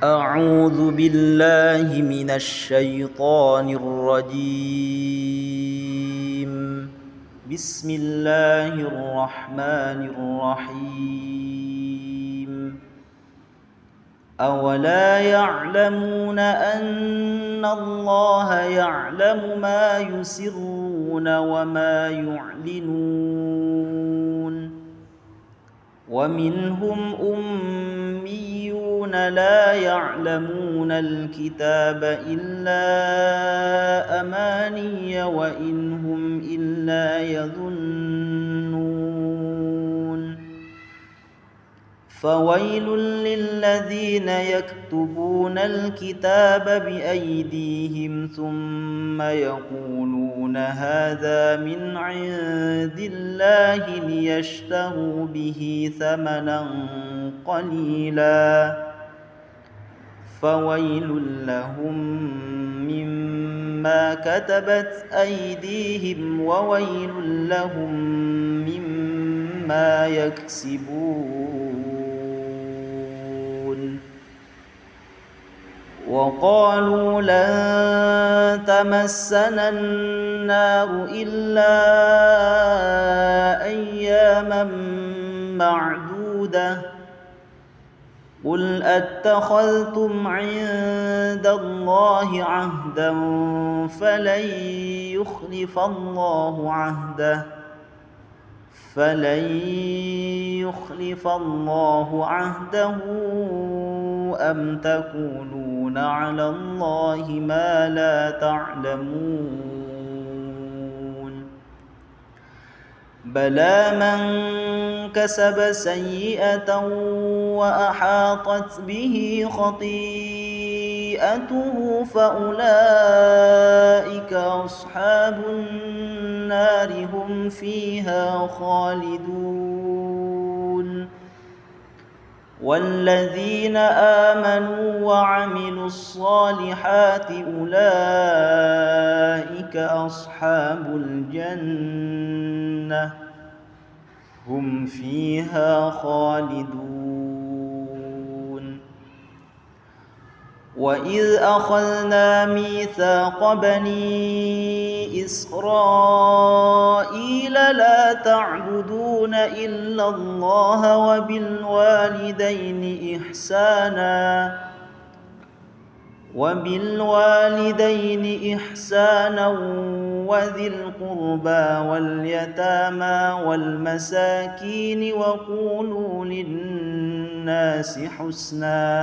أعوذ بالله من الشيطان الرجيم. بسم الله الرحمن الرحيم. أولا يعلمون أن الله يعلم ما يسرون وما يعلنون ومنهم أميون لا يعلمون الكتاب إلا أماني وإن هم إلا يظنون فويل للذين يكتبون الكتاب بأيديهم ثم يقولون هذا من عند الله ليشتروا به ثمنا قليلا فويل لهم مما كتبت أيديهم وويل لهم مما يكسبون. وقالوا لن تمسنا النار إلا أياما معدودة قل أتخذتم عند الله عهدا فلن يخلف الله عهده أم تقولون على الله ما لا تعلمون بلى من كسب سيئة وأحاطت به خطيئته فأولئك أصحاب النار هم فيها خالدون والذين آمنوا وعملوا الصالحات أولئك أصحاب الجنة هم فيها خالدون. وإذ أخذنا ميثاق بني إسرائيل لا تعبدون إلا الله وبالوالدين إحسانا وذي القربى واليتامى والمساكين وقولوا للناس حسنا